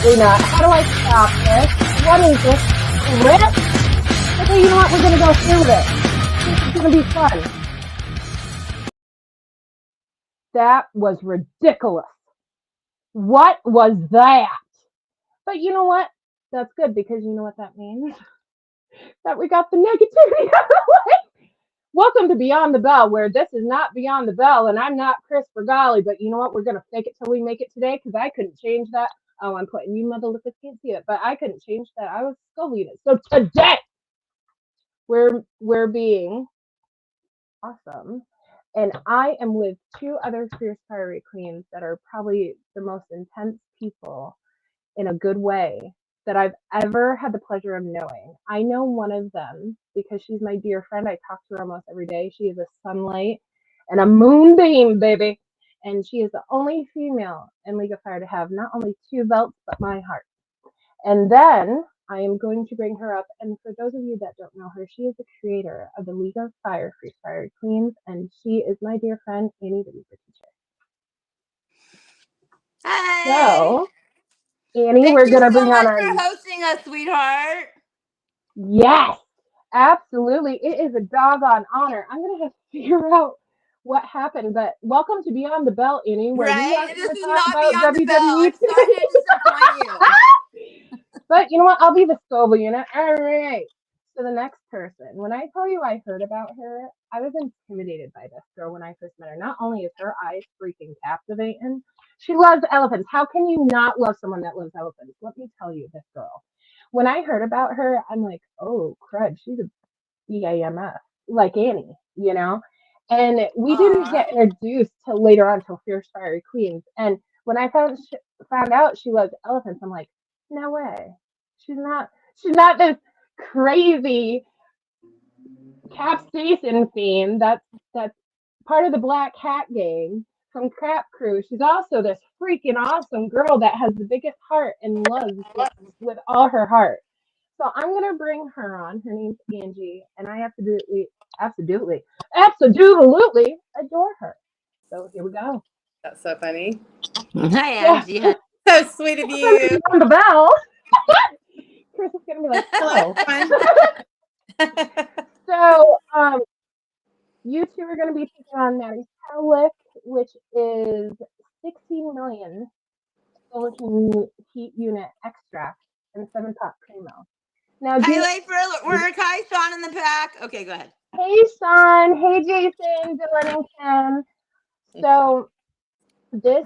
Absolutely not. How do I stop this? What is this? Risk? Okay, you know what? We're going to go through this. This is going to be fun. That was ridiculous. What was that? But you know what? That's good because you know what that means? That we got the negativity out of the way. Welcome to Beyond the Bell, where this is not Beyond the Bell, and I'm not Chris Bergali, but you know what? We're going to fake it till we make it today because I couldn't change that. Oh, I'm putting you motherfuckers can't see it, but I couldn't change that. I was sculpting it. So today, we're being awesome. And I am with two other fierce fiery queens that are probably the most intense people in a good way that I've ever had the pleasure of knowing. I know one of them because she's my dear friend. I talk to her almost every day. She is a sunlight and a moonbeam, baby. And she is the only female in League of Fire to have not only two belts, but my heart. And then I am going to bring her up. And for those of you that don't know her, she is the creator of the League of Fire Free Fire Queens. And she is my dear friend, Annie, the Reaper Teacher. Hi. So, Annie, Thank we're you going to so bring much on our... for hosting us, sweetheart. Yes, absolutely. It is a doggone honor. I'm going to have to figure out what happened, but welcome to Beyond the Bell, Annie, where we Right? are This going to is talk not about Beyond the Bell. WWE I'm sorry to disappoint you. But you know what? I'll be the Scoville unit. All right. So the next person, when I tell you I heard about her, I was intimidated by this girl when I first met her. Not only is her eyes freaking captivating, she loves elephants. How can you not love someone that loves elephants? Let me tell you, this girl. When I heard about her, I'm like, oh, crud, she's a BAMF, like Annie, you know? And we didn't get introduced till later on, till Fierce Fiery Queens. And when I found out she loves elephants, I'm like, no way. She's not this crazy capsaicin fiend that's part of the Black Hat gang from Crap Crew. She's also this freaking awesome girl that has the biggest heart and loves with all her heart. So I'm gonna bring her on. Her name's Angie, and I absolutely adore her. So here we go. That's so funny. Hi, Yeah. Angie. So sweet of you. On the bell. Chris is gonna be like, Hello, oh. So you two are gonna be taking on Maddy's Cowlick, which is 16 million silicon heat unit extract and 7-pot primo. Now, Highlight for work. Hi, Sean in the pack. Okay, go ahead. Hey, Sean. Hey, Jason, Dylan, and Ken. So this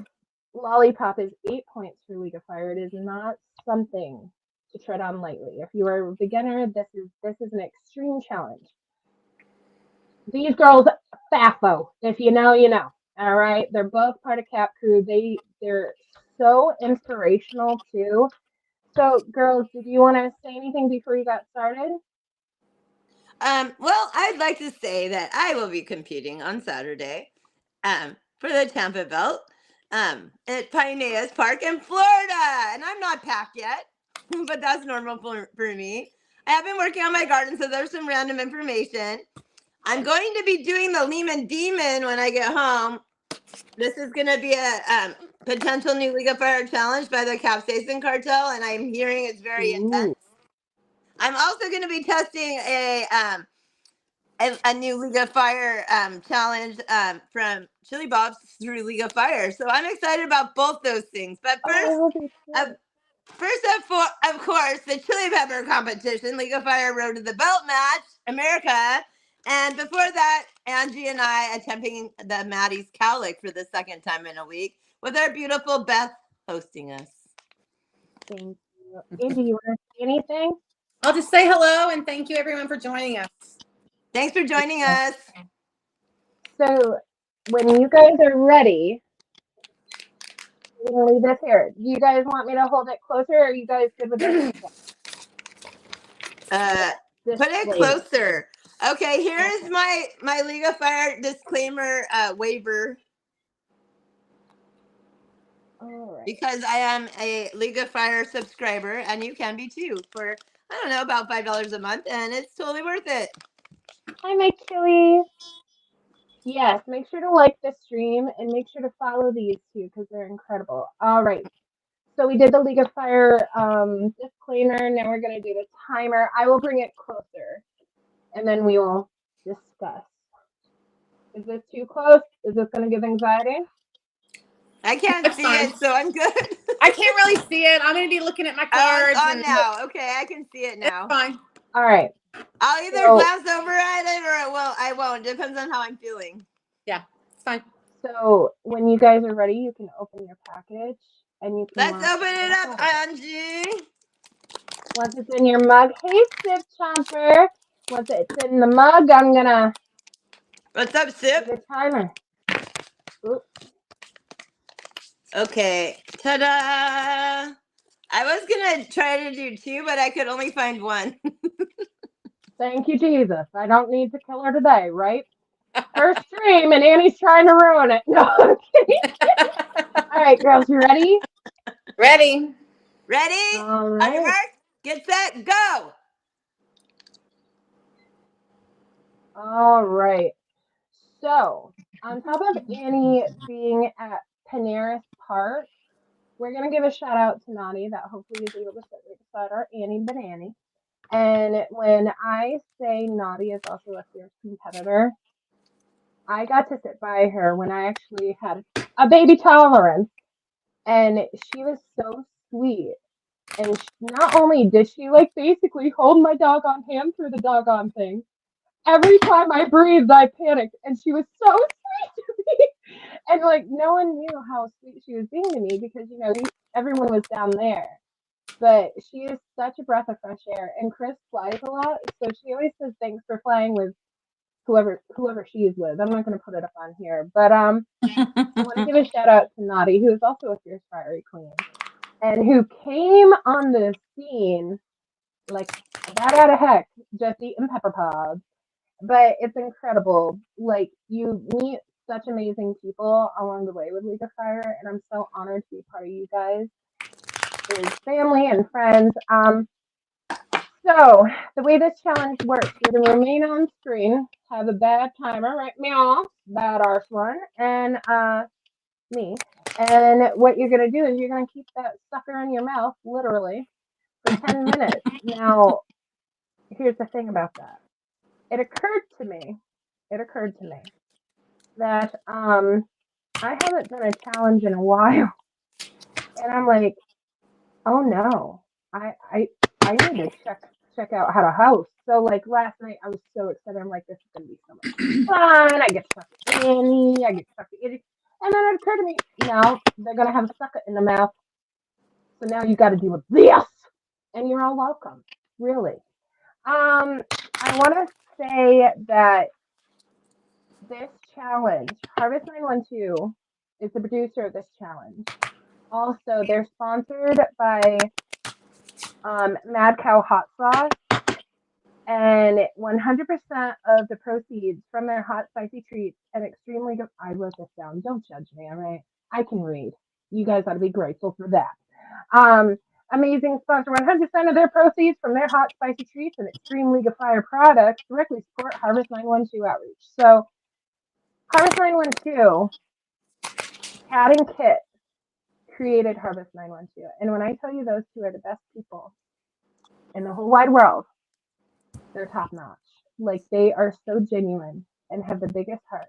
lollipop is 8 points for League of Fire. It is not something to tread on lightly. If you are a beginner, this is an extreme challenge. These girls, FAFO. If you know, you know. All right, they're both part of Cap Crew. They're so inspirational too. So, girls, did you want to say anything before you got started? Well, I'd like to say that I will be competing on Saturday for the Tampa Belt at Pioneers Park in Florida. And I'm not packed yet, but that's normal for me. I have been working on my garden, so there's some random information. I'm going to be doing the Lehman Demon when I get home. This is going to be a potential new League of Fire challenge by the Capsaicin Cartel, and I'm hearing it's very intense. I'm also going to be testing a new League of Fire challenge from Chili Bob's through League of Fire. So I'm excited about both those things. But first, of course, the Chili Pepper competition, League of Fire Road to the Belt match, America. And before that, Angie and I attempting the Maddy's Cowlick for the second time in a week with our beautiful Beth hosting us. Thank you. Angie, you want to say anything? I'll just say hello and thank you everyone for joining us. Thanks for joining us. So, when you guys are ready, we're going to leave this here. Do you guys want me to hold it closer, or are you guys good with this? Put it closer. Okay, here's my League of Fire disclaimer waiver. All right. Because I am a League of Fire subscriber, and you can be too, for, I don't know, about $5 a month, and it's totally worth it. Hi, my Chili. Yes, make sure to like the stream and make sure to follow these two because they're incredible. All right. So we did the League of Fire disclaimer. Now we're going to do the timer. I will bring it closer, and then we will discuss. Is this too close? Is this going to give anxiety? I can't It's see fine. it, so I'm good. I can't really see it. I'm going to be looking at my Oh, cards. it's on and now. Okay, I can see it It's now. fine. All right. I'll either So- glance over at it or I won't. Depends on how I'm feeling. Yeah, it's fine. So when you guys are ready, you can open your package and you can. Let's open it up, Angie. Once it's in your mug, hey Sip Chomper. Once it's in the mug, I'm gonna. What's up, do Sip? the timer. Oops. Okay, ta-da! I was gonna try to do 2, but I could only find 1. Thank you, Jesus. I don't need to kill her today, right? First stream and Annie's trying to ruin it. No, I'm kidding. All right, girls, you ready? Ready? Ready? All On your right. mark, get set, go! All right. So, on top of Annie being at Panera Park, we're going to give a shout out to Maddy that hopefully is able to sit right beside our Annie Banani. And when I say Naughty is also a fierce competitor, I got to sit by her when I actually had a baby tolerance. And she was so sweet. And not only did she like basically hold my doggone hand through the doggone thing, every time I breathed, I panicked. And she was so sweet to me. And like no one knew how sweet she was being to me because, you know, everyone was down there. But she is such a breath of fresh air. And Chris flies a lot, so she always says thanks for flying with whoever she is with. I'm not going to put it up on here, but I want to give a shout out to Naughty, who is also a fierce fiery queen, and who came on the scene like a bat out of heck, just eating pepper pods. But it's incredible. Like you meet such amazing people along the way with League of Fire, and I'm so honored to be part of you guys. Is family and friends. So the way this challenge works, you're gonna remain on screen, have a bad timer, right? Meow, bad arse one, and me. And what you're gonna do is you're gonna keep that sucker in your mouth, literally, for 10 minutes. Now, here's the thing about that. It occurred to me that I haven't done a challenge in a while, and I'm like, oh no, I need to check out how to host. So like last night I was so excited. I'm like, this is gonna be so much fun. I get to talk to Annie, I get to talk to Angie. And then it occurred to me, no, they're gonna have a sucker in the mouth. So now you gotta deal with this. And you're all welcome. Really. I wanna say that this challenge, Harvest 912 is the producer of this challenge. Also, they're sponsored by Mad Cow Hot Sauce, and 100% of the proceeds from their hot spicy treats and extremely good. I wrote this down. Don't judge me, all right? I can read. You guys ought to be grateful for that. Amazing sponsor. 100% of their proceeds from their hot spicy treats and Extreme League of Fire products directly support Harvest 912 outreach. So, Harvest 912, Kat and Kit created Harvest 912. And when I tell you those two are the best people in the whole wide world, they're top notch. Like they are so genuine and have the biggest heart.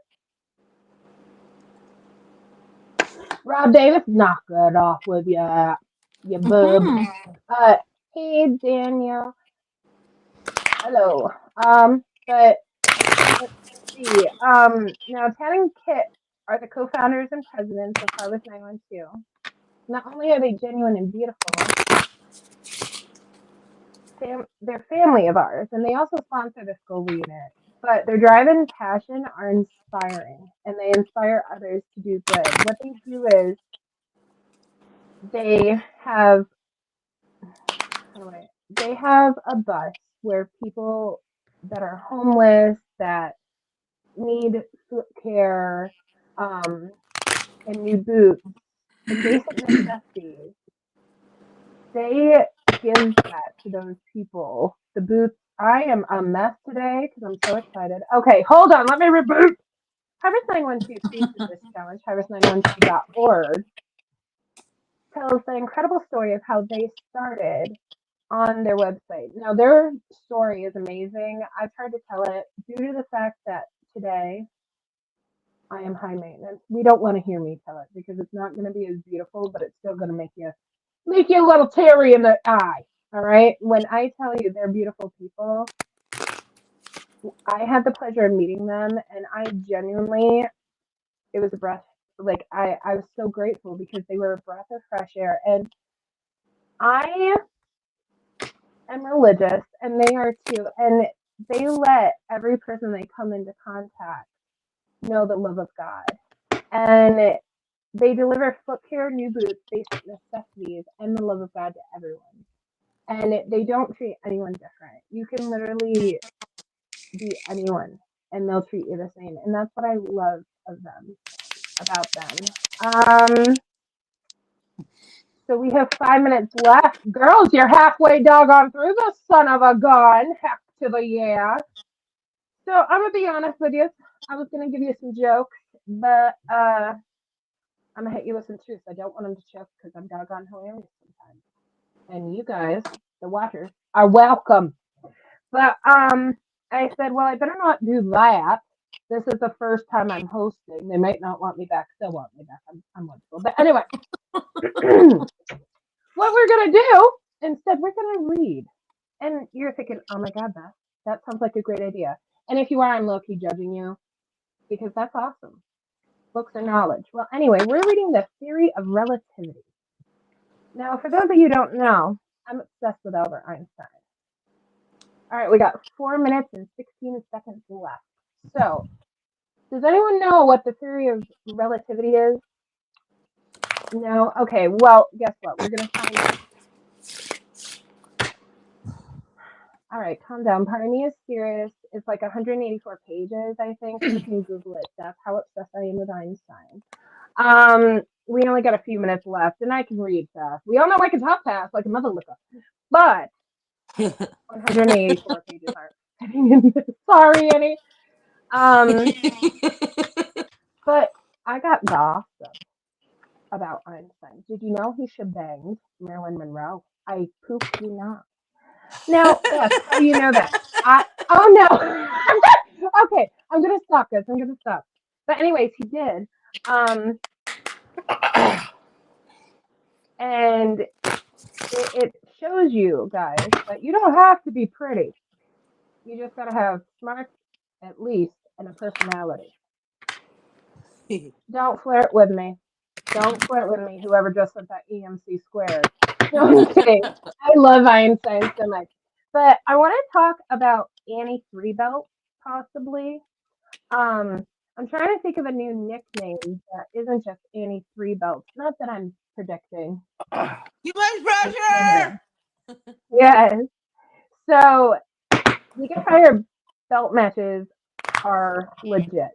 Rob Davis, knock that off with you bub. Hey Daniel. Hello. But let's see. Now Tad and Kit are the co-founders and presidents of Harvest 912. Not only are they genuine and beautiful, they're family of ours, and they also sponsor the school unit. But their drive and passion are inspiring, and they inspire others to do good. What they do is they have they have a bus where people that are homeless, that need foot care, and new boots, and basic necessities. They give that to those people. The boots. I am a mess today because I'm so excited. Okay, hold on. Let me reboot. Harvest 912 faces this challenge. Harvest912.org tells the incredible story of how they started on their website. Now, their story is amazing. I've tried to tell it due to the fact that today I am high maintenance. We don't want to hear me tell it because it's not going to be as beautiful, but it's still going to make you a little teary in the eye. All right. When I tell you they're beautiful people, I had the pleasure of meeting them, and I genuinely, it was a breath. Like I was so grateful because they were a breath of fresh air, and I am religious, and they are too, and they let every person they come into contact know the love of God, and they deliver foot care, new boots, basic necessities, and the love of God to everyone. And they don't treat anyone different. You can literally be anyone, and they'll treat you the same. And that's what I love of them, about them. So we have 5 minutes left. Girls, you're halfway doggone through the son of a gun. Heck to the yeah. So I'm gonna be honest with you. I was gonna give you some jokes, but I'm gonna hit you with some truth. I don't want them to choke because I'm doggone hilarious sometimes. And you guys, the watchers, are welcome. But I said, well, I better not do that. This is the first time I'm hosting. They might not want me back. Still want me back. I'm wonderful. But anyway, what we're gonna do instead, we're gonna read. And you're thinking, oh my God, that sounds like a great idea. And if you are, I'm low key judging you because that's awesome. Books are knowledge. Well, anyway, we're reading The Theory of Relativity. Now, for those of you who don't know, I'm obsessed with Albert Einstein. All right, we got 4 minutes and 16 seconds left. So, does anyone know what the theory of relativity is? No? Okay, well, guess what? We're going to find out. All right, calm down. Part of me is serious. It's like 184 pages, I think. You can Google it. That's how obsessed I am with Einstein. We only got a few minutes left, and I can read fast. We all know I can talk fast like a mother licker. But 184 pages aren't fitting in this. Sorry, Annie. But I got gossip about Einstein. Did you know he shebanged Marilyn Monroe? I poop you not. Now, Beth, how do you know that? Oh no. Okay, I'm gonna stop this. I'm gonna stop. But anyways, he did. And it shows you guys that you don't have to be pretty. You just gotta have smarts at least and a personality. Don't flirt with me. Don't flirt with me, whoever just said that EMC squared. No, I'm kidding. I love Einstein so much. But I want to talk about Annie Three Belt, possibly. I'm trying to think of a new nickname that isn't just Annie Three Belt. Not that I'm predicting. Too much pressure! Yes. So, you can fire belt matches are legit.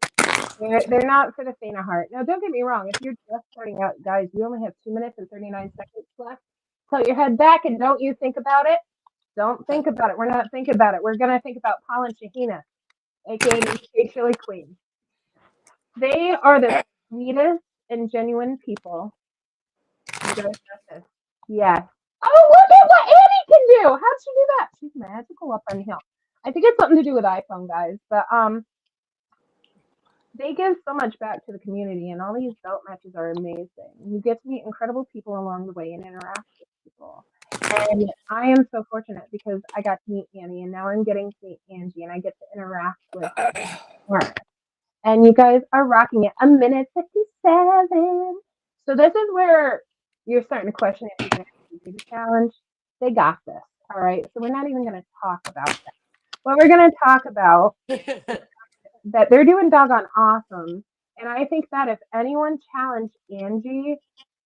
They're not for the faint of heart. Now, don't get me wrong. If you're just starting out, guys, you only have 2 minutes and 39 seconds left. Tilt your head back and don't you think about it. Don't think about it. We're not thinking about it. We're going to think about Paul and Shahina, aka the Chili Queen. They are the sweetest and genuine people. You guys got this. Yes. Oh, look at what Annie can do. How'd she do that? She's magical up on the hill. I think it's something to do with iPhone, guys. But they give so much back to the community, and all these belt matches are amazing. You get to meet incredible people along the way and interact with people. And I am so fortunate because I got to meet Annie, and now I'm getting to meet Angie, and I get to interact with her. And you guys are rocking it. 1:57. So this is where you're starting to question if you can actually do the challenge. They got this. All right. So we're not even going to talk about that. What we're going to talk about that they're doing doggone awesome. And I think that if anyone challenged Angie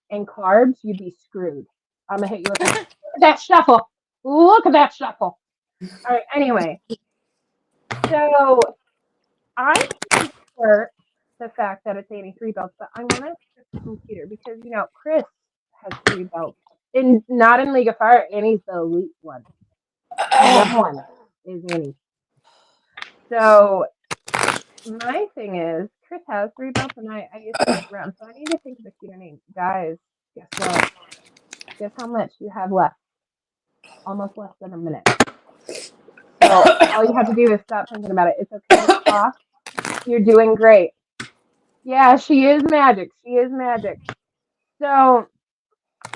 and carbs, you'd be screwed. I'm going to hit you with that. Look at that shuffle. Look at that shuffle. All right. Anyway. So I can support the fact that it's 83 belts, but I want to check the computer because, you know, Chris has 3 belts. Not in League of Fire. Annie's the elite one. That one is Annie. So my thing is, Chris has 3 belts, and I used to look around, so I need to think of a cuter name. Guys, guess what? Guess how much you have left? Almost less than a minute. So all you have to do is stop thinking about it. It's okay to talk. You're doing great. Yeah, she is magic. She is magic. So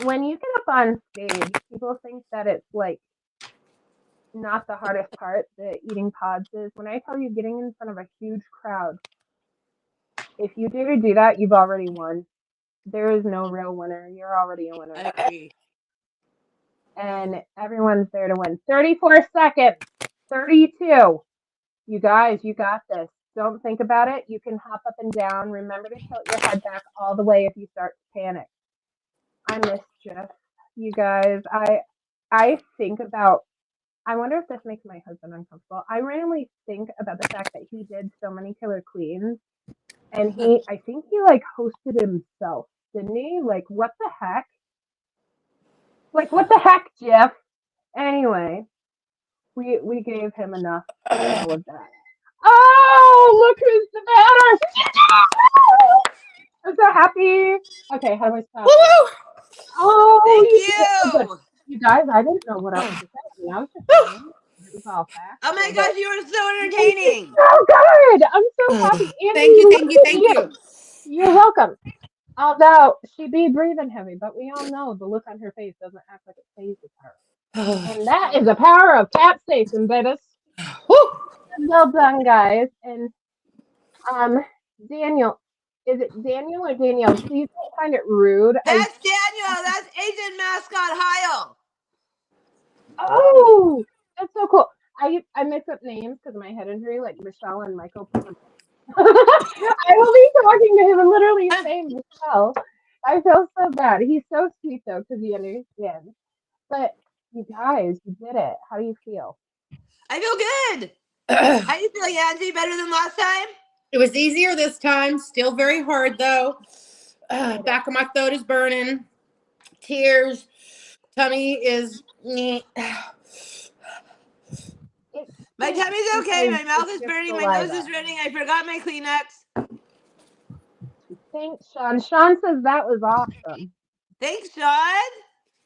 when you get up on stage, people think that it's like not the hardest part, the eating pods is. When I tell you getting in front of a huge crowd, if you dare to do that, you've already won. There is no real winner. You're already a winner. I agree. And everyone's there to win. 34 seconds. 32. You guys, you got this. Don't think about it. You can hop up and down. Remember to tilt your head back all the way if you start to panic. I mischief. You guys, I think about I wonder if this makes my husband uncomfortable. I randomly think about the fact that he did so many Killer Queens and I think he like hosted himself, didn't he? Like what the heck? Like what the heck, Jeff? Anyway, we gave him enough of all of that. Oh, look who's the batter! I'm so happy. Okay, how do I stop? Oh, Thank you did it. Oh, good. you. You guys, I didn't know what else to say. I was just saying. It was all facts. Oh my But gosh, you were so you did entertaining. so good. I'm so happy. Annie, Thank you, look thank you, at thank you. You're welcome. Although she be breathing heavy, but we all know the look on her face doesn't act like it phases her. And that is the power of capsaicin, babies. Well done, guys. And Daniel, is it Daniel or Danielle? Please don't find it rude. That's Daniel. That's Agent Mascot Heil. Oh, that's so cool. I mix up names because of my head injury, like Michelle and Michael. I will be talking to him and literally saying Michelle. I feel so bad. He's so sweet though because he understands. But you guys, you did it. How do you feel? I feel good. How you feeling, Angie? Better than last time? It was easier this time. Still very hard though. Back of my throat is burning. Tears. Tummy is. My tummy's okay. My mouth is burning. My nose is running. I forgot my Kleenex. Thanks, Sean. Sean says that was awesome. Thanks, Sean.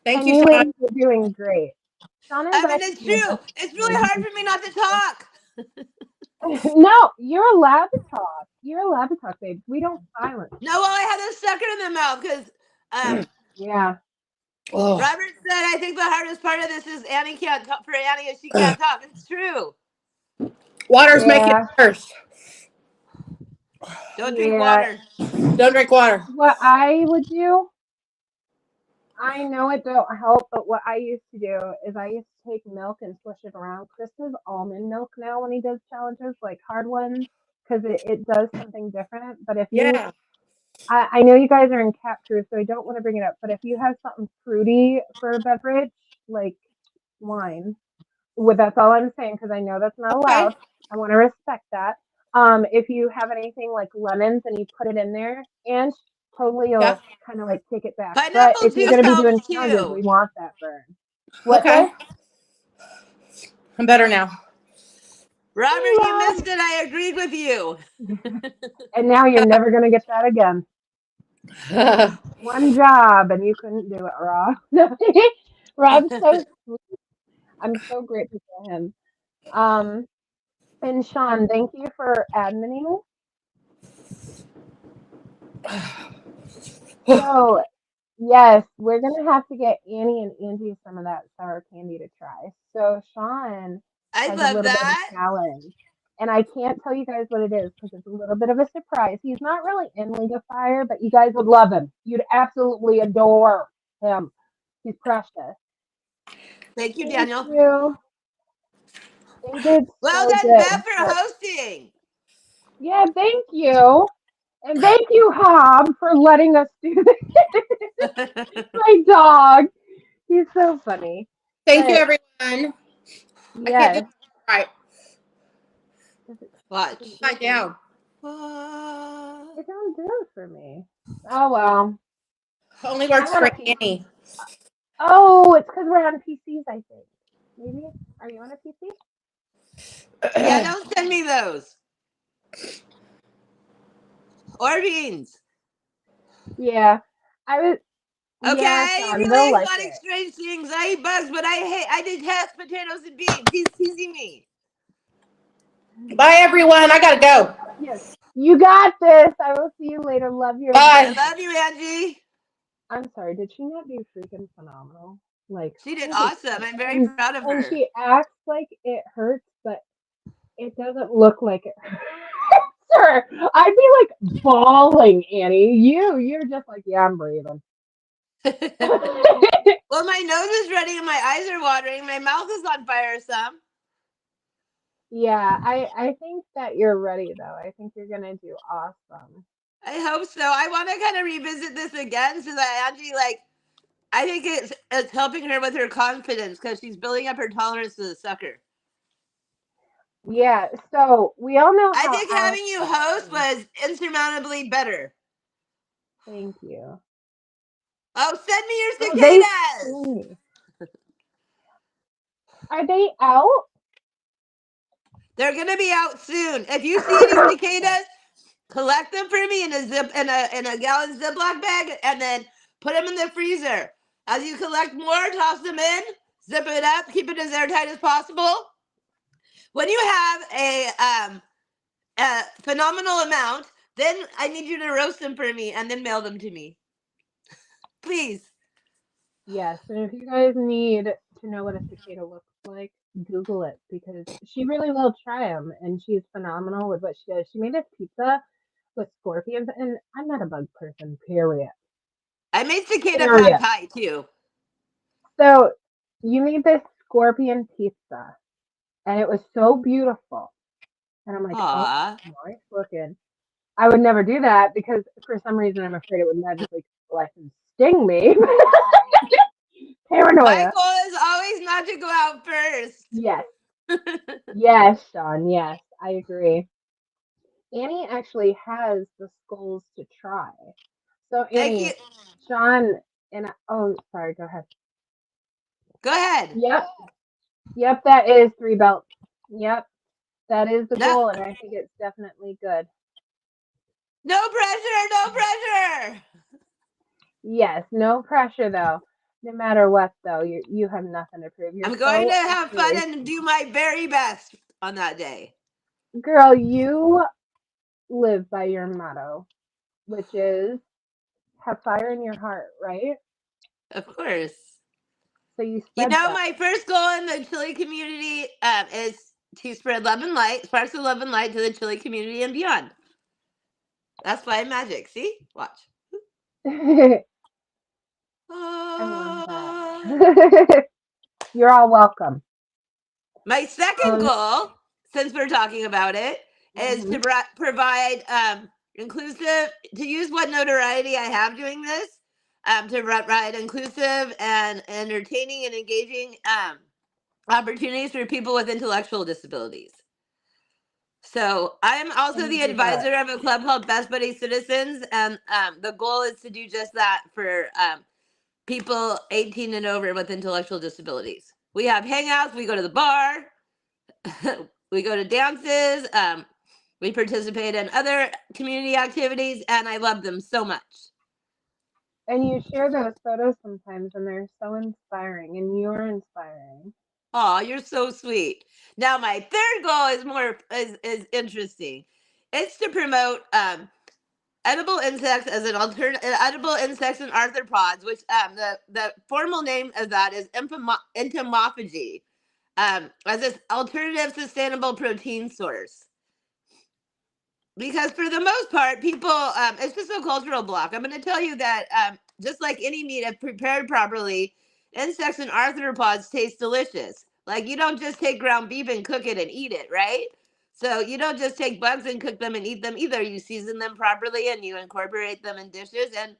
Thank And you, you Sean. ladies are doing great. Sean is I mean, it's true. It's really hard for me not to talk. No, you're allowed to talk. You're allowed to talk, babe. We don't silence. No, well, I had a sucker in the mouth because yeah. Robert said, I think the hardest part of this is Annie can't talk. For Annie, is she can't talk. It's true. Water's making it worse. Don't drink water. Don't drink water. What I would do, I know it don't help, but what I used to do is I used to take milk and swish it around. Chris does almond milk now when he does challenges, like hard ones, because it does something different. But if you, I know you guys are in cat crew, so I don't want to bring it up. But if you have something fruity for a beverage, like wine, that's all I'm saying because I know that's not allowed. I want to respect that. If you have anything like lemons and you put it in there, and totally you'll kind of like take it back. Pineapple but if you're going to be doing helps challenges, too. we want that burn. What? I'm better now. Robert, you missed it. I agreed with you. And now you're never going to get that again. One job and you couldn't do it, Rob. Rob's so sweet. I'm so grateful for him. And Sean, thank you for adminning. So, yes, we're going to have to get Annie and Angie some of that sour candy to try. So, Sean has a little bit of a challenge. And I can't tell you guys what it is because it's a little bit of a surprise. He's not really in League of Fire, but you guys would love him. You'd absolutely adore him. He's precious. Thank you, Daniel. Thank you. They did well so done, good. Beth, for hosting. Yeah, thank you. And thank you, Hob, for letting us do this. My dog. He's so funny. Thank you, everyone. Yes. I can't do it right. Watch. Upside down. It don't do it for me. Oh, well. Only works for Annie. Oh, it's because we're on PCs, I think. Maybe? Are you on a PC? Yeah, don't send me those. Or beans. Yeah. Okay, Yeah, he Sean, they'll likes like exotic it. strange things. I eat bugs, but I detest potatoes and beans. He's teasing me. Bye, everyone. I gotta go. Yes. You got this. I will see you later. Love your Bye. I adventure. love you, Angie. I'm sorry, did she not do freaking phenomenal? Like, She did holy awesome. shit. I'm very proud of And her. she acts like it hurts, but it doesn't look like it hurts. Sir, I'd be like bawling, Annie. You're just like, yeah, I'm breathing. Well, my nose is running and my eyes are watering. My mouth is on fire some. Yeah, I think that you're ready though. I think you're gonna do awesome. I hope so. I want to kind of revisit this again so that Angie, like, I think it's helping her with her confidence because she's building up her tolerance to the sucker. Yeah, so we all know I how think Alex having you got host in. was insurmountably better. Thank you. Oh, send me your So they cicadas. sting. Are they out? They're gonna be out soon. If you see any cicadas, collect them for me in a gallon Ziploc bag, and then put them in the freezer. As you collect more, toss them in, zip it up, keep it as airtight as possible. When you have a phenomenal amount, then I need you to roast them for me and then mail them to me, please. Yes, and if you guys need to know what a cicada looks like, Google it because she really will try them, and she's phenomenal with what she does. She made us pizza with scorpions, and I'm not a bug person. Period. I made cicada pad Period. thai too. So you made this scorpion pizza, and it was so beautiful. And I'm like, oh, Aw. nice looking. I would never do that because for some reason I'm afraid it would magically come to life and sting me. My Paranoia. goal is always not to go out first. Yes. Yes, Sean. Yes, I agree. Annie actually has the skulls to try. So Thank you. Annie, Sean, and oh, sorry. Go ahead. Go ahead. Yep. Yep. That is 3 belts. Yep. That is the No, goal, and I think it's definitely good. no pressure, no pressure. Yes. No pressure though. No matter what though, you have nothing to prove. You're I'm going to so have fun and inspirational. do my very best on that day. Girl, you live by your motto, which is have fire in your heart, right? Of course. So you You spread know, that. my first goal in the chili community is to spread love and light, sparks of love and light to the chili community and beyond. That's why magic. See? Watch. I love Ah. that. You're all welcome. My second Um, goal, since we're talking about it, is to mhm. provide inclusive, to use what notoriety I have doing this, to provide inclusive and entertaining and engaging opportunities for people with intellectual disabilities. So I am also And you the do that. advisor of a club called Best Buddy Citizens, and the goal is to do just that for people 18 and over with intellectual disabilities. We have hangouts. We go to the bar. We go to dances. We participate in other community activities, and I love them so much. And you share those photos sometimes, and they're so inspiring, and you're inspiring. Oh, you're so sweet. Now, my third goal is more is interesting. It's to promote edible insects as an alternative, edible insects and arthropods, which the formal name of that is entomophagy, as an alternative sustainable protein source. Because for the most part, people, it's just a cultural block. I'm going to tell you that just like any meat, if prepared properly, insects and arthropods taste delicious. Like you don't just take ground beef and cook it and eat it, right? So you don't just take bugs and cook them and eat them either. You season them properly and you incorporate them in dishes. And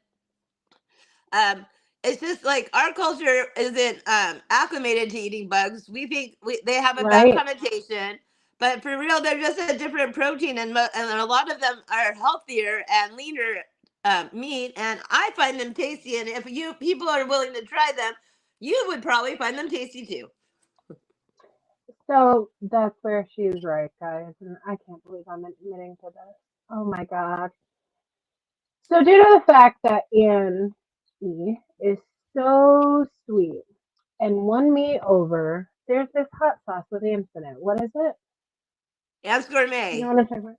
um, it's just like our culture isn't acclimated to eating bugs. We think they have a bad Right? connotation, but for real, they're just a different protein, and a lot of them are healthier and leaner meat. And I find them tasty. And if you people are willing to try them, you would probably find them tasty too. So that's where she's right, guys. And I can't believe I'm admitting to this. Oh my God. So due to the fact that Annie is so sweet and won me over. There's this hot sauce with ants in it. What is it? Am's You know Gourmet. what I'm talking about?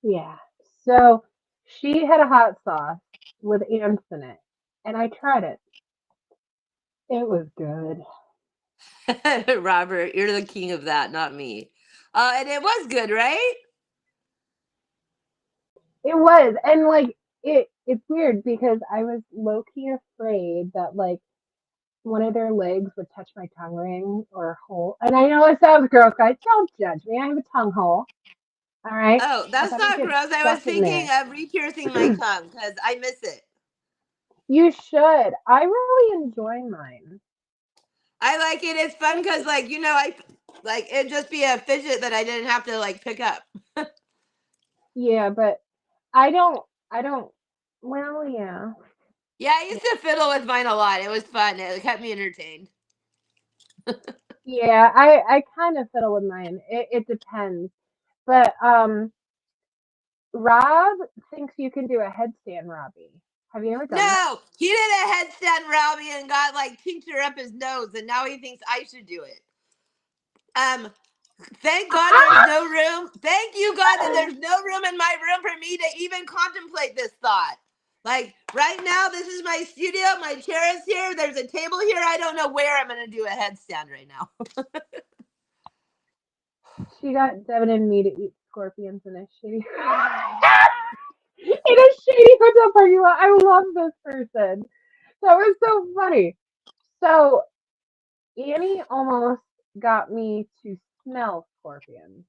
Yeah. So she had a hot sauce with ants in it, and I tried it. It was good. Robert, you're the king of that, not me. And it was good, right? It was, and like it's weird because I was low key afraid that like one of their legs would touch my tongue ring or hole. And I know it sounds gross, guys. Don't judge me. I have a tongue hole. All right. Oh, I that's thought it not gets gross. I was stuck in thinking there. of re-piercing my tongue because I miss it. You should. I really enjoy mine. I like it. It's fun because, like, I like it'd just be a fidget that I didn't have to like pick up. Yeah, but I don't. I don't. Well, yeah. Yeah, I used to fiddle with mine a lot. It was fun. It kept me entertained. Yeah, I kind of fiddle with mine. It depends. But Rob thinks you can do a headstand, Robbie. Have you ever done that? No, he did a headstand Robbie and got like tincture up his nose, and now he thinks I should do it. Um, thank God there's no room. Thank you, God, that there's no room in my room for me to even contemplate this thought. Like right now, this is my studio. My chair is here. There's a table here. I don't know where I'm gonna do a headstand right now. She got Devin and me to eat scorpions in a shady in a shady hotel parking lot. I love this person. That was so funny. So Annie almost got me to smell scorpions.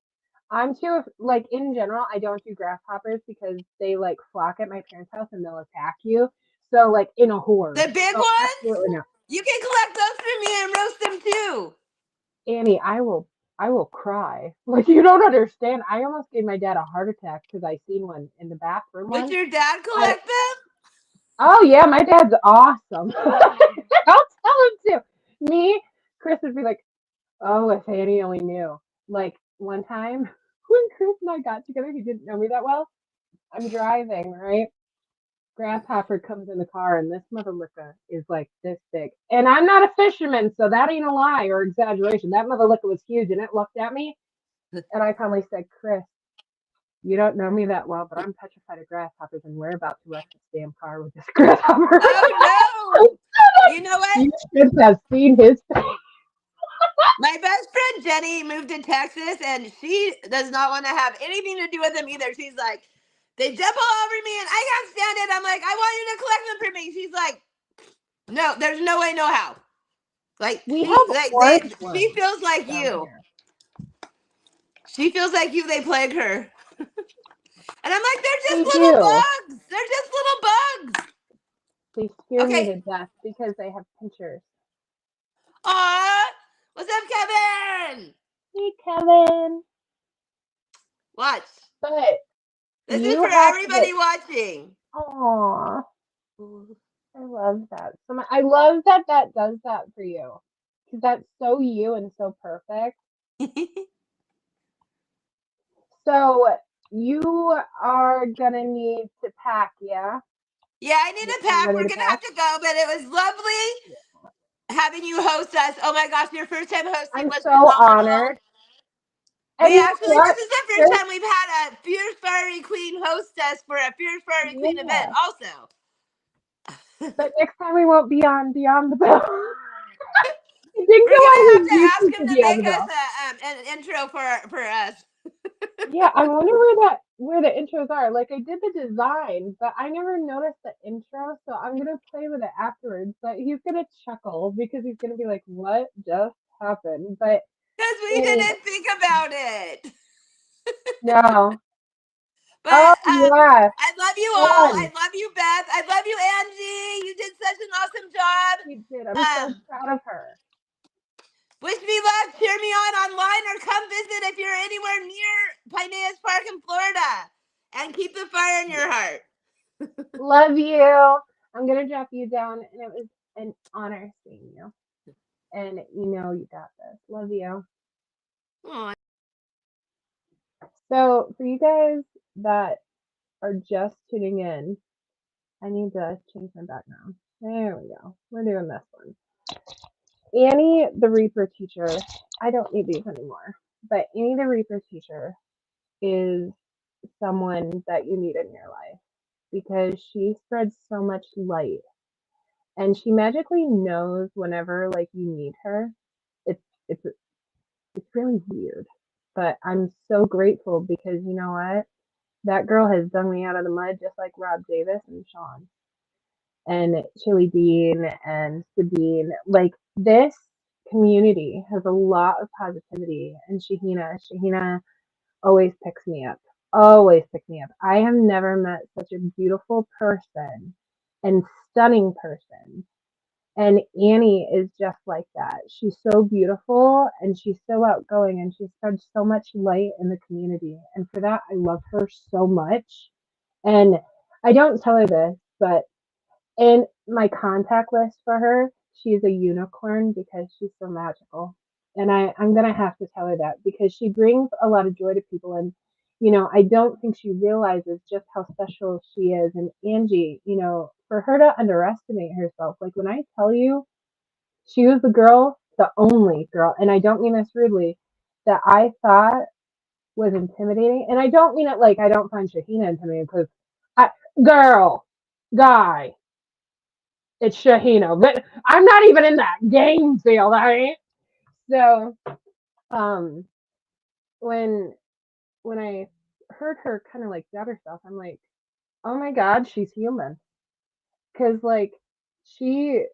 I'm too like in general. I don't do grasshoppers because they like flock at my parents' house and they'll attack you. So like in a horde. The big So ones, absolutely no. you can collect those for me and roast them too. Annie, I will cry. Like you don't understand. I almost gave my dad a heart attack because I seen one in the bathroom Would once. your dad I collect them? Oh yeah, my dad's awesome. I'll tell him to. Me, Chris would be like, "Oh, if Annie only knew." Like one time when Chris and I got together, he didn't know me that well. I'm driving, right? Grasshopper comes in the car, and this motherfucker is like this big. And I'm not a fisherman, so that ain't a lie or exaggeration. That motherfucker was huge, and it looked at me, and I finally said, "Chris, you don't know me that well, but I'm petrified of grasshoppers, and we're about to wreck this damn car with this grasshopper." Oh no! You know what? You should have seen his face. My best friend Jenny moved to Texas and she does not want to have anything to do with them either. She's like, they jump all over me and I can't stand it. I'm like, I want you to collect them for me. She's like, no, there's no way, no how. Like We have orange she ones feels like down you. here. She feels like you. They plague her. And I'm like, they're just They little do. bugs. They're just little bugs. They scare me Okay. to death because they have pinchers. Aw, what's up, Kevin? Hey, Kevin. Watch. But This is you for have to get. everybody watching. Aw, I love that. I love that that does that for you. Because that's so you and so perfect. So you are gonna need to pack, yeah? Yeah, I need Are to you pack. ready We're to gonna pack? have to go, but it was lovely having you host us. Oh my gosh, your first time hosting I'm was so phenomenal. honored. And you know what? This is the first Chris, time we've had a Fierce Fiery Queen host us for a Fierce Fiery Queen event, yeah. also. But next time we won't be on Beyond the Bell. It didn't We're go gonna on have his to ask YouTube him to to Beyond make the us Bell. an intro for us. Yeah, I wonder where the intros are. Like I did the design, but I never noticed the intro, so I'm gonna play with it afterwards. But he's gonna chuckle because he's gonna be like, "What just happened?" But Because we anyway, didn't think about it. no. But Oh yeah, I love you all. I fun. love you, Beth. I love you, Angie. You did such an awesome job. He did. I'm so proud of her. Wish me luck. Cheer me on online or come visit if you're anywhere near Pineas Park in Florida. And keep the fire in your Yeah. heart. Love you. I'm gonna drop you down, and it was an honor seeing you. And you know you got this. Love you. Aw. So for you guys that are just tuning in, I need to change my background. There we go. We're doing this one. Annie, the Reaper teacher. I don't need these anymore. But Annie, the Reaper teacher, is someone that you need in your life because she spreads so much light and she magically knows whenever like you need her. It's it's it's really weird, but I'm so grateful because you know what? That girl has dug me out of the mud just like Rob Davis and Sean and Chili Bean and Sabine. Like this community has a lot of positivity and Shahina always picks me up. Always picks me up. I have never met such a beautiful person and stunning person. And Annie is just like that. She's so beautiful and she's so outgoing and she spreads so much light in the community. And for that, I love her so much. And I don't tell her this, but in my contact list for her, she's a unicorn because she's so magical. And I'm gonna have to tell her that because she brings a lot of joy to people and I don't think she realizes just how special she is. And Angie, for her to underestimate herself, like when I tell you she was the girl, the only girl, and I don't mean this rudely, that I thought was intimidating. And I don't mean it like I don't find Shahina intimidating because I girl, guy, it's Shahina. But I'm not even in that game field, right? So, um, when I heard her kind of like doubt herself, I'm like, oh my god, she's human. Because like she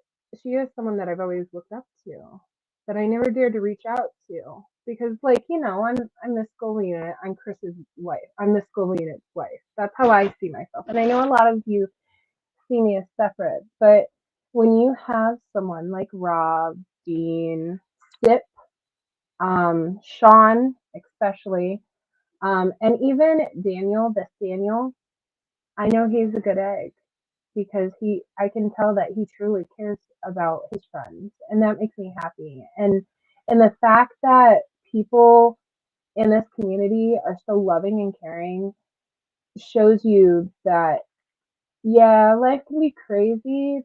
she is someone that I've always looked up to, but I never dared to reach out to because like I'm the school unit. I'm Chris's wife. I'm the school unit's wife. That's how I see myself. And I know a lot of you see me as separate, but when you have someone like Rob, Dean, Sip, Sean, especially, and even Daniel, this Daniel, I know he's a good egg because I can tell that he truly cares about his friends, and that makes me happy. And the fact that people in this community are so loving and caring shows you that yeah, life can be crazy,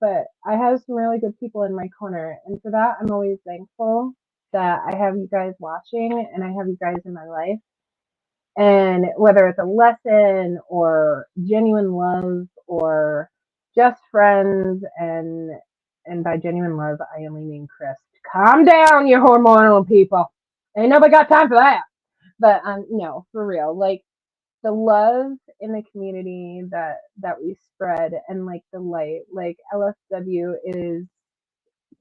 but I have some really good people in my corner. And for that, I'm always thankful that I have you guys watching and I have you guys in my life. And whether it's a lesson or genuine love or just friends and by genuine love, I only mean Chris. Calm down, you hormonal people. Ain't nobody got time for that. But no, for real. Like the love in the community that we spread and like the light, like LSW is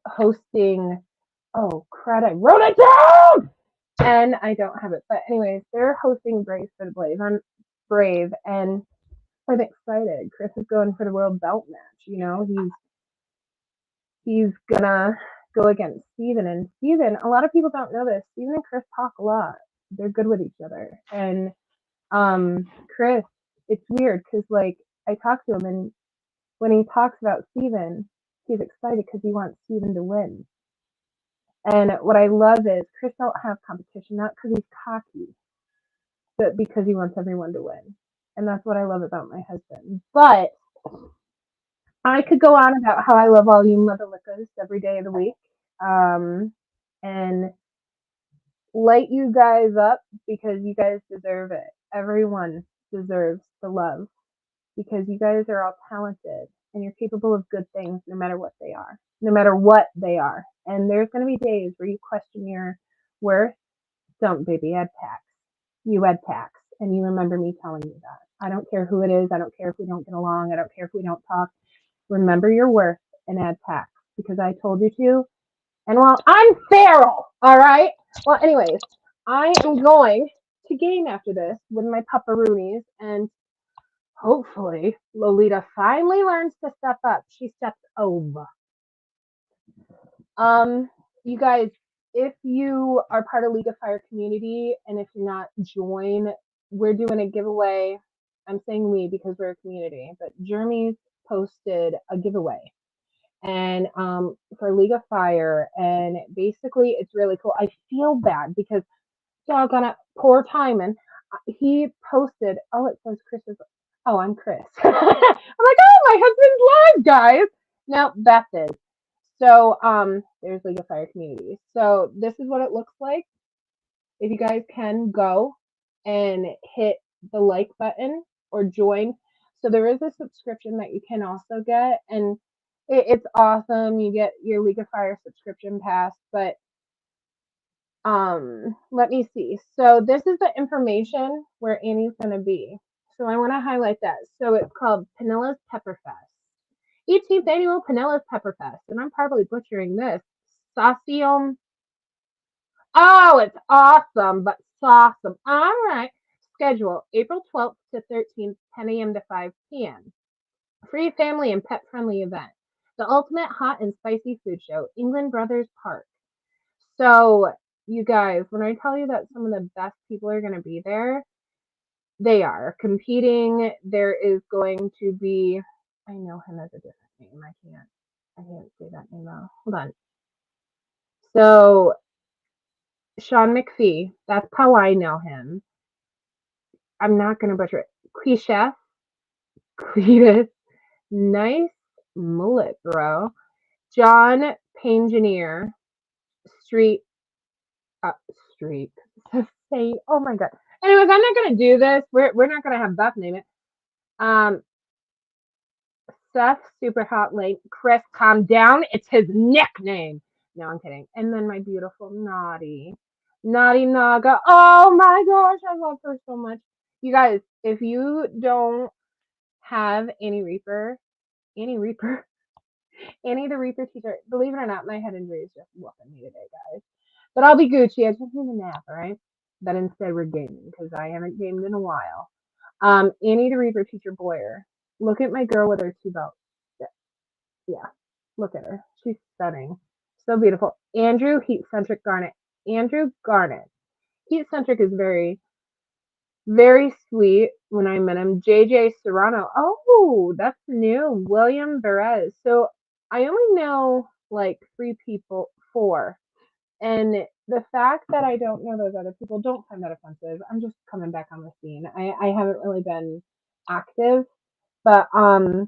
hosting, oh crud, I wrote it down and I don't have it, but anyways, they're hosting Brave for the Brave. I'm Brave and I'm excited. Chris is going for the world belt match. He's gonna go against Steven, and Steven, a lot of people don't know this, Steven and Chris talk a lot. They're good with each other. And Chris, it's weird because like I talk to him and when he talks about Steven, he's excited because he wants Steven to win. And what I love is Chris don't have competition, not because he's cocky, but because he wants everyone to win. And that's what I love about my husband. But I could go on about how I love all you mother lickers every day of the week. And light you guys up because you guys deserve it. Everyone deserves the love because you guys are all talented and you're capable of good things no matter what they are. No matter what they are. And there's going to be days where you question your worth. Don't, baby, add tax. You add tax. And you remember me telling you that. I don't care who it is. I don't care if we don't get along. I don't care if we don't talk. Remember your worth and add tax because I told you to. And while I'm feral, all right? Well, anyways, I am going to game after this with my pupperoonies and hopefully Lolita finally learns to step up. She steps over. You guys, if you are part of League of Fire community and if you're not, join. We're doing a giveaway. I'm saying we because we're a community, but Jeremy's posted a giveaway and for League of Fire, and basically it's really cool. I feel bad because doggone it, poor Timon. He posted, oh, it says Chris is, oh, I'm Chris. I'm like, oh, my husband's live, guys. No, Beth is. So there's League of Fire Community. So this is what it looks like. If you guys can go and hit the like button or join. So there is a subscription that you can also get, and it's awesome. You get your League of Fire subscription pass, but let me see. So this is the information where Annie's gonna be. So I want to highlight that. So it's called Pinilla's Pepperfest. 18th annual Pinilla's Pepperfest, and I'm probably butchering this. Saucium. Oh, it's awesome, but awesome. All right. Schedule April 12th to 13th, 10 a.m. to 5 p.m. Free family and pet friendly event. The ultimate hot and spicy food show, England Brothers Park. So, you guys, when I tell you that some of the best people are going to be there, they are competing. There is going to be, I know him as a different name. I can't say that name though. Hold on. So, Sean McPhee, that's how I know him. I'm not going to butcher it. Cletus, Cletus, nice mullet, bro. John Pangineer, Street, Street. Say, oh my god. Anyways, I'm not gonna do this. We're not gonna have Beth name it. Um, Seth, super hot late. Chris, calm down. It's his nickname. No, I'm kidding. And then my beautiful Naughty Naga. Oh my gosh, I love her so much. You guys, if you don't have Annie Annie the Reaper teacher, believe it or not, my head injury is just whooping me today, guys. But I'll be Gucci. I just need a nap, all right? But instead, we're gaming because I haven't gamed in a while. Annie the Reaper teacher Boyer. Look at my girl with her two belts. Yeah, look at her. She's stunning. So beautiful. Andrew Heat Centric Garnet. Andrew Garnet. Heat Centric is very, very sweet when I met him. JJ Serrano. Oh, that's new. William Perez. So I only know like four. And the fact that I don't know those other people, don't find that offensive. I'm just coming back on the scene. I haven't really been active, but that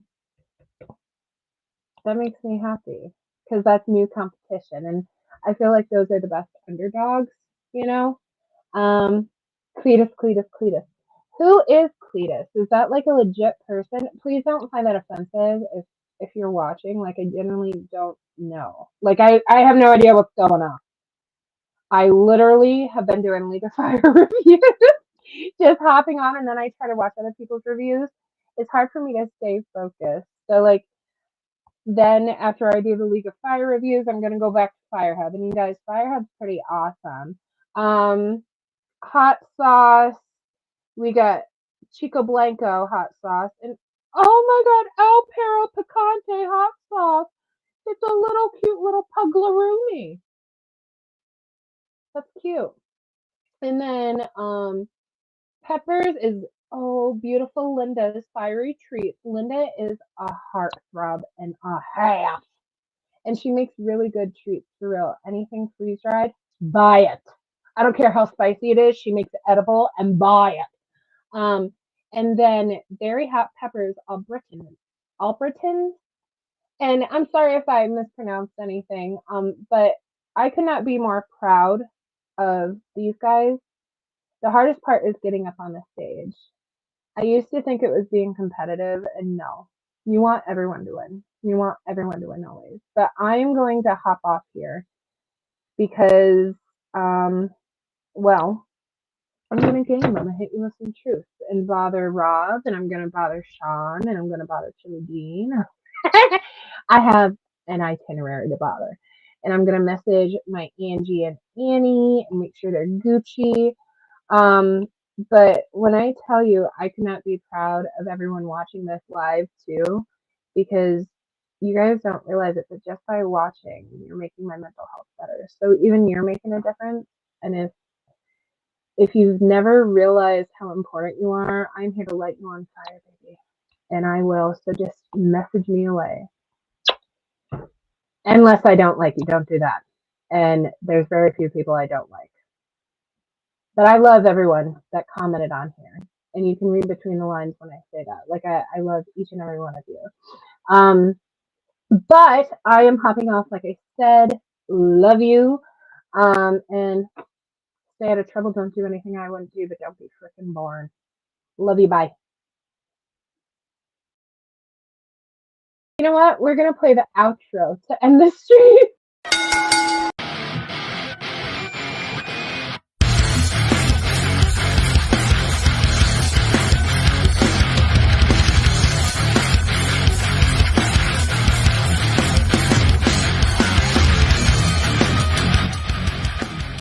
makes me happy because that's new competition, and I feel like those are the best underdogs, you know. Um, Cletus. Who is Cletus? Is that like a legit person? Please don't find that offensive if you're watching. Like I genuinely don't know. Like I have no idea what's going on. I literally have been doing League of Fire reviews, just hopping on, and then I try to watch other people's reviews. It's hard for me to stay focused. So like then after I do the League of Fire reviews, I'm gonna go back to Firehub. And you guys, Firehub's pretty awesome. Hot sauce. We got Chico Blanco hot sauce, and oh my God, El Perro Picante hot sauce. It's a little cute little puglaroonie. That's cute. And then Peppers is beautiful Linda's fiery treats. Linda is a heartthrob and a half. And she makes really good treats for real. Anything freeze dried, buy it. I don't care how spicy it is, she makes it edible and buy it. And then Berry Hot Peppers Albritton. And I'm sorry if I mispronounced anything, but I could not be more proud of these guys. The hardest part is getting up on the stage. I used to think it was being competitive, and no, you want everyone to win. You want everyone to win always. But I'm going to hop off here because, well, I'm going to game. I'm going to hit you with some truth and bother Rob, and I'm going to bother Sean, and I'm going to bother Chili Dean. I have an itinerary to bother. And I'm going to message my Angie and Annie and make sure they're Gucci. But when I tell you, I could not be proud of everyone watching this live too, because you guys don't realize it, but just by watching, you're making my mental health better. So even you're making a difference. And if you've never realized how important you are, I'm here to light you on fire, baby. And I will. So just message me away. Unless I don't like you, don't do that. And there's very few people I don't like. But I love everyone that commented on here. And you can read between the lines when I say that. Like I love each and every one of you. But I am hopping off, like I said. Love you. And stay out of trouble. Don't do anything I wouldn't do, but don't be freaking born. Love you. Bye. You know what? We're gonna play the outro to end this stream.